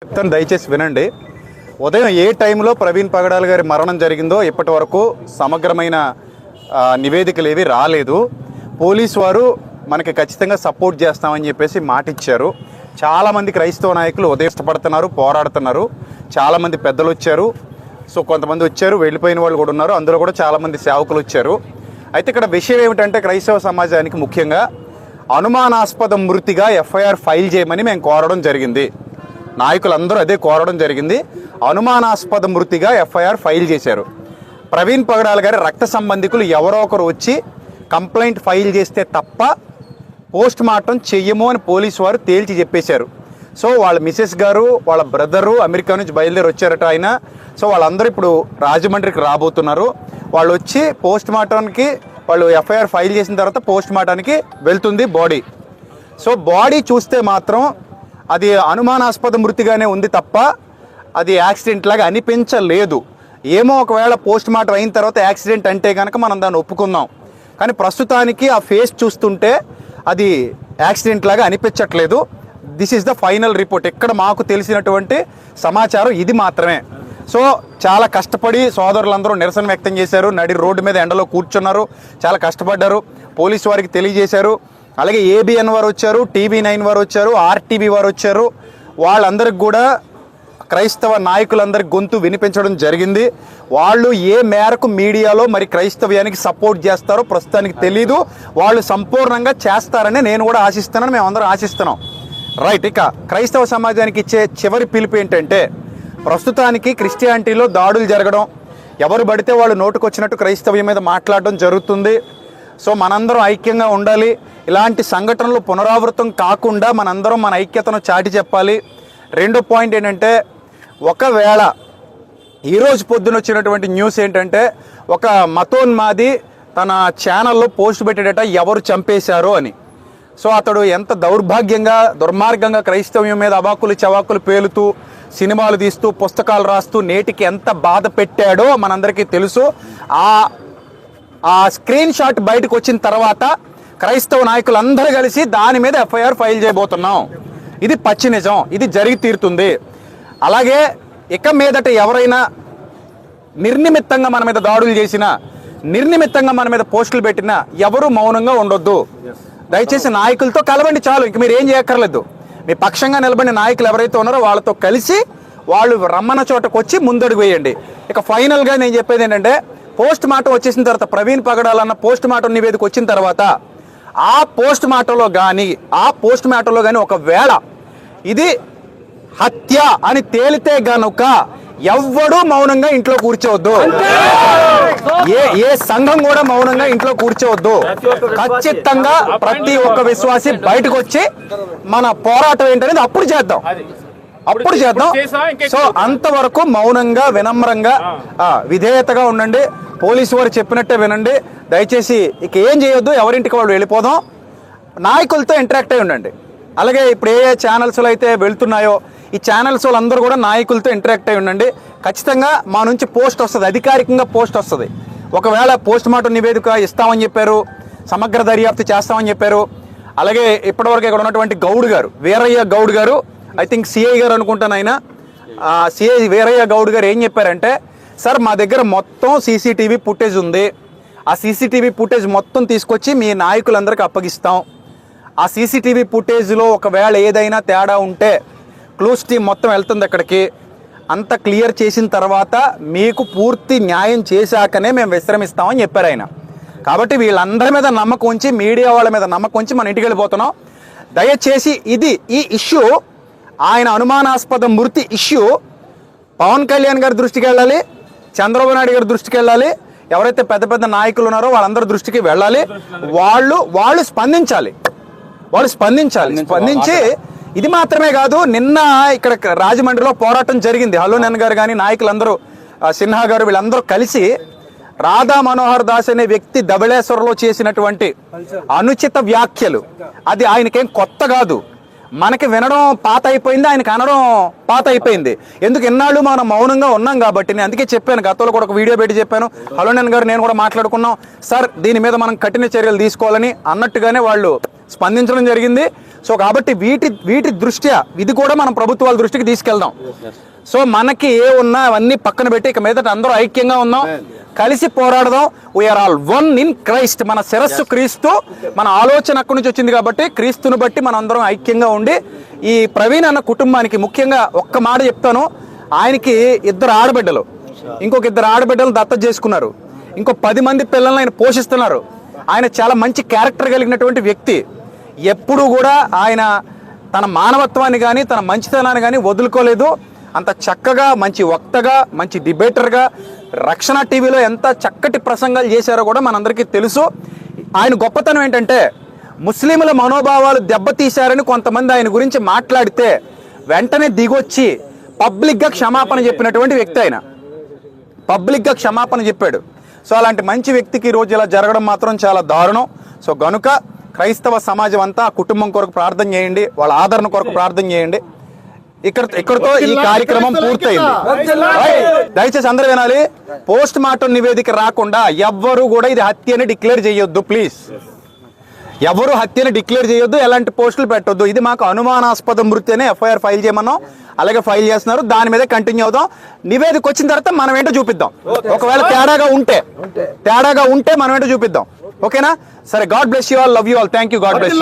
చెప్తాను, దయచేసి వినండి. ఉదయం ఏ టైంలో ప్రవీణ్ పగడాల గారి మరణం జరిగిందో ఇప్పటి వరకు సమగ్రమైన నివేదికలు ఏవి రాలేదు. పోలీసు వారు మనకి ఖచ్చితంగా సపోర్ట్ చేస్తామని చెప్పేసి మాట ఇచ్చారు. చాలామంది క్రైస్తవ నాయకులు ఉదయం ఇష్టపడుతున్నారు, పోరాడుతున్నారు. చాలామంది పెద్దలు వచ్చారు. సో కొంతమంది వచ్చారు, వెళ్ళిపోయిన వాళ్ళు కూడా ఉన్నారు. అందులో కూడా చాలామంది సేవకులు వచ్చారు. అయితే ఇక్కడ విషయం ఏమిటంటే క్రైస్తవ సమాజానికి ముఖ్యంగా అనుమానాస్పద మృతిగా ఎఫ్ఐఆర్ ఫైల్ చేయమని మేము కోరడం జరిగింది. నాయకులందరూ అదే కోరడం జరిగింది. అనుమానాస్పద మృతిగా ఎఫ్ఐఆర్ ఫైల్ చేశారు. ప్రవీణ్ పగడాల గారి రక్త సంబంధికులు ఎవరో ఒకరు వచ్చి కంప్లైంట్ ఫైల్ చేస్తే తప్ప పోస్ట్ మార్టం చెయ్యము అని పోలీసు వారు తేల్చి చెప్పేశారు. సో వాళ్ళ మిసెస్ గారు, వాళ్ళ బ్రదరు అమెరికా నుంచి బయలుదేరి వచ్చారట ఆయన. సో వాళ్ళందరూ ఇప్పుడు రాజమండ్రికి రాబోతున్నారు. వాళ్ళు వచ్చి పోస్ట్ మార్టానికి, వాళ్ళు ఎఫ్ఐఆర్ ఫైల్ చేసిన తర్వాత పోస్ట్ మార్టానికి వెళ్తుంది బాడీ. సో బాడీ చూస్తే మాత్రం అది అనుమానాస్పద మృతిగానే ఉంది తప్ప అది యాక్సిడెంట్ లాగా అనిపించలేదు. ఏమో ఒకవేళ పోస్ట్ మార్టం అయిన తర్వాత యాక్సిడెంట్ అంటే కనుక మనం దాన్ని ఒప్పుకుందాం. కానీ ప్రస్తుతానికి ఆ ఫేస్ చూస్తుంటే అది యాక్సిడెంట్ లాగా అనిపించట్లేదు. This is the final report. ఇక్కడ మాకు తెలిసినటువంటి సమాచారం ఇది మాత్రమే. సో చాలా కష్టపడి సోదరులందరూ నిరసన వ్యక్తం చేశారు. నడి రోడ్డు మీద ఎండలో కూర్చున్నారు, చాలా కష్టపడ్డారు. పోలీసు వారికి తెలియజేశారు. అలాగే ఏబిఎన్ వారు వచ్చారు, TV9 వారు వచ్చారు, RTV వారు వచ్చారు. వాళ్ళందరికి కూడా క్రైస్తవ నాయకులందరికి గొంతు వినిపించడం జరిగింది. వాళ్ళు ఏ మేరకు మీడియాలో మరి క్రైస్తవ్యానికి సపోర్ట్ చేస్తారో ప్రస్తుతానికి తెలీదు. వాళ్ళు సంపూర్ణంగా చేస్తారని నేను కూడా ఆశిస్తున్నాను, మేమందరం ఆశిస్తున్నాం. రైట్. ఇక క్రైస్తవ సమాజానికి ఇచ్చే చివరి పిలుపు ఏంటంటే, ప్రస్తుతానికి క్రిస్టియానిటీలో దాడులు జరగడం, ఎవరు పడితే వాళ్ళు నోటుకొచ్చినట్టు క్రైస్తవ్యం మీద మాట్లాడడం జరుగుతుంది. సో మనందరం ఐక్యంగా ఉండాలి. ఇలాంటి సంఘటనలు పునరావృతం కాకుండా మనందరం మన ఐక్యతను చాటి చెప్పాలి. రెండో పాయింట్ ఏంటంటే, ఒకవేళ ఈరోజు పొద్దున వచ్చినటువంటి న్యూస్ ఏంటంటే, ఒక మతోన్మాది తన ఛానల్లో పోస్ట్ పెట్టాడట ఎవరు చంపేశారో అని. సో అతడు ఎంత దౌర్భాగ్యంగా, దుర్మార్గంగా క్రైస్తవ్యం మీద అవాకులు చవాకులు పేలుతూ, సినిమాలు తీస్తూ, పుస్తకాలు రాస్తూ నేటికి ఎంత బాధ పెట్టాడో మనందరికీ తెలుసు. ఆ స్క్రీన్ షాట్ బయటకు వచ్చిన తర్వాత క్రైస్తవ నాయకులందరూ కలిసి దాని మీద ఎఫ్ఐఆర్ ఫైల్ చేయబోతున్నాం. ఇది పచ్చి నిజం, ఇది జరిగి తీరుతుంది. అలాగే ఇక మీదట ఎవరైనా నిర్నిమిత్తంగా మన మీద దాడులు చేసినా, నిర్నిమిత్తంగా మన మీద పోస్టులు పెట్టినా ఎవరు మౌనంగా ఉండొద్దు. దయచేసి నాయకులతో కలవండి, చాలు. ఇంక మీరు ఏం చేయక్కర్లేదు. మీ పక్షంగా నిలబడిన నాయకులు ఎవరైతే ఉన్నారో వాళ్ళతో కలిసి వాళ్ళు రమ్మన్న చోటకు వచ్చి ముందడుగు వేయండి. ఇక ఫైనల్గా నేను చెప్పేది ఏంటంటే, పోస్ట్ మార్టం వచ్చేసిన తర్వాత, ప్రవీణ్ పగడాలన్న పోస్ట్ మార్టం నివేదిక వచ్చిన తర్వాత ఆ పోస్ట్ మార్టంలో కానీ ఒకవేళ ఇది హత్య అని తేలితే గనుక ఎవ్వడూ మౌనంగా ఇంట్లో కూర్చోవద్దు. ఏ సంఘం కూడా మౌనంగా ఇంట్లో కూర్చోవద్దు. ఖచ్చితంగా ప్రతి ఒక్క విశ్వాసి బయటకు వచ్చి మన పోరాటం ఏంటనేది అప్పుడు చేద్దాం. సో అంతవరకు మౌనంగా, వినమ్రంగా, విధేయతగా ఉండండి. పోలీసు వారు చెప్పినట్టే వినండి. దయచేసి ఇక ఏం చేయొద్దు, ఎవరింటికి వాళ్ళు వెళ్ళిపోదాం. నాయకులతో ఇంటరాక్ట్ అయి ఉండండి. అలాగే ఇప్పుడు ఏ ఛానల్స్లో అయితే వెళ్తున్నాయో ఈ ఛానల్స్ వాళ్ళందరూ కూడా నాయకులతో ఇంటరాక్ట్ అయి ఉండండి. ఖచ్చితంగా మా నుంచి పోస్ట్ వస్తుంది, అధికారికంగా పోస్ట్ వస్తుంది. ఒకవేళ పోస్ట్ మార్టం నివేదిక ఇస్తామని చెప్పారు, సమగ్ర దర్యాప్తు చేస్తామని చెప్పారు. అలాగే ఇప్పటివరకు ఇక్కడ ఉన్నటువంటి గౌడ్ గారు, వీరయ్య గౌడ్ గారు, ఐ థింక్ సిఐ గారు అనుకుంటాను ఆయన, సిఐ వీరయ్య గౌడ్ గారు ఏం చెప్పారంటే, సార్ మా దగ్గర మొత్తం సీసీటీవీ ఫుటేజ్ ఉంది. ఆ సీసీటీవీ ఫుటేజ్ మొత్తం తీసుకొచ్చి మీ నాయకులందరికీ అప్పగిస్తాం. ఆ సీసీటీవీ ఫుటేజ్లో ఒకవేళ ఏదైనా తేడా ఉంటే క్లూస్ టీం మొత్తం వెళ్తుంది అక్కడికి. అంత క్లియర్ చేసిన తర్వాత మీకు పూర్తి న్యాయం చేశాకనే మేము విశ్రమిస్తామని చెప్పారు ఆయన. కాబట్టి వీళ్ళందరి మీద నమ్మకం ఉంచి, మీడియా వాళ్ళ మీద నమ్మకం ఉంచి మన ఇంటికి వెళ్ళిపోతున్నాం. దయచేసి ఈ ఇష్యూ, ఆయన అనుమానాస్పద మృతి ఇష్యూ పవన్ కళ్యాణ్ గారి దృష్టికి వెళ్ళాలి, చంద్రబాబు నాయుడు గారి దృష్టికి వెళ్ళాలి, ఎవరైతే పెద్ద పెద్ద నాయకులు ఉన్నారో వాళ్ళందరి దృష్టికి వెళ్ళాలి. వాళ్ళు స్పందించాలి. స్పందించి ఇది మాత్రమే కాదు, నిన్న ఇక్కడ రాజమండ్రిలో పోరాటం జరిగింది. హలో నెన్ గారు కానీ నాయకులందరూ, సిన్హా గారు, వీళ్ళందరూ కలిసి రాధా మనోహర్ దాస్ అనే వ్యక్తి ధవళేశ్వరంలో చేసినటువంటి అనుచిత వ్యాఖ్యలు, అది ఆయనకేం కొత్త కాదు. మనకి వినడం పాత అయిపోయింది, ఆయనకి అనడం పాత అయిపోయింది. ఎందుకు ఇన్నాళ్ళు మనం మౌనంగా ఉన్నాం కాబట్టి నేను అందుకే చెప్పాను, గతంలో కూడా ఒక వీడియో పెట్టి చెప్పాను. హలోనన్ గారు నేను కూడా మాట్లాడుకున్నాం, సార్ దీని మీద మనం కఠిన చర్యలు తీసుకోవాలని అన్నట్టుగానే వాళ్ళు స్పందించడం జరిగింది. సో కాబట్టి వీటి దృష్ట్యా ఇది కూడా మనం ప్రభుత్వాల దృష్టికి తీసుకెళ్దాం. సో మనకి ఏ ఉన్నా అవన్నీ పక్కన పెట్టి ఇక మీదట అందరూ ఐక్యంగా ఉందాం, కలిసి పోరాడదాం. We are all one in Christ. మన శిరస్సు క్రీస్తు, మన ఆలోచన అక్కడి నుంచి వచ్చింది కాబట్టి క్రీస్తుని బట్టి మన అందరం ఐక్యంగా ఉండి ఈ ప్రవీణ్ అన్న కుటుంబానికి ముఖ్యంగా ఒక్క మాట చెప్తాను. ఆయనకి 2 ఆడబిడ్డలు, ఇంకొక 2 ఆడబిడ్డలు దత్తత చేసుకున్నారు, ఇంకో 10 మంది పిల్లల్ని ఆయన పోషిస్తున్నారు. ఆయన చాలా మంచి క్యారెక్టర్ కలిగినటువంటి వ్యక్తి. ఎప్పుడూ కూడా ఆయన తన మానవత్వాన్ని కానీ తన మంచితనాన్ని కానీ వదులుకోలేదు. అంత చక్కగా మంచి వక్తగా, మంచి డిబేటర్గా, రక్షణ టీవీలో ఎంత చక్కటి ప్రసంగాలు చేశారో కూడా మనందరికీ తెలుసు. ఆయన గొప్పతనం ఏంటంటే ముస్లింల మనోభావాలు దెబ్బతీశారని కొంతమంది ఆయన గురించి మాట్లాడితే వెంటనే దిగొచ్చి పబ్లిక్గా క్షమాపణ చెప్పినటువంటి వ్యక్తి. ఆయన పబ్లిక్గా క్షమాపణ చెప్పాడు. సో అలాంటి మంచి వ్యక్తికి ఈరోజు ఇలా జరగడం మాత్రం చాలా దారుణం. సో గనుక క్రైస్తవ సమాజం అంతా ఆ కుటుంబం కొరకు ప్రార్థన చేయండి, వాళ్ళ ఆదరణ కొరకు ప్రార్థన చేయండి. ఇక్కడతో ఈ కార్యక్రమం పూర్తయింది. దయచేసి అందరూ వినాలి, పోస్ట్ మార్టం నివేదిక రాకుండా ఎవ్వరూ కూడా ఇది హత్య అని డిక్లేర్ చేయొద్దు. ప్లీజ్ ఎవరు హత్యని డిక్లేర్ చేయొద్దు, ఎలాంటి పోస్టులు పెట్టొద్దు. ఇది మాకు అనుమానాస్పద మృతి అనే ఎఫ్ఐఆర్ ఫైల్ చేయమన్నాం, అలాగే ఫైల్ చేస్తున్నారు. దాని మీద కంటిన్యూ అవుదాం. నివేదిక వచ్చిన తర్వాత మనం ఏంటో చూపిద్దాం. ఒకవేళ తేడాగా ఉంటే మనం ఏంటో చూపిద్దాం. ఓకేనా? సరే, God bless you all, love you all, thank you, God bless you.